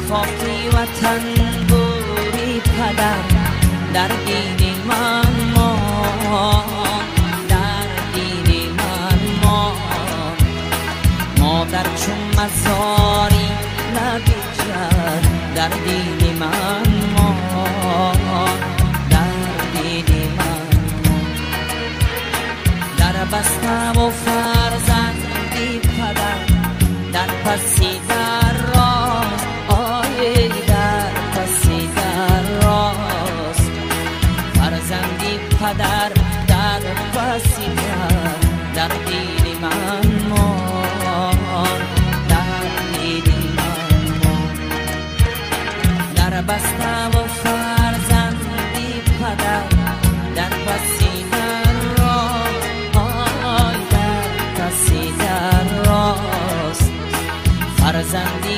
خاکی وطن بوری پدر در دین من در دین من مادر چون مزاری لبی جد در دین من در دین من در بستم و فرزندی پدر در پسی در راست در پسی در راست فرزندی پدر در پسی در دین من در دین من در بستم و فرزندی پدر در پسی در راست در پسی در راست فرزندی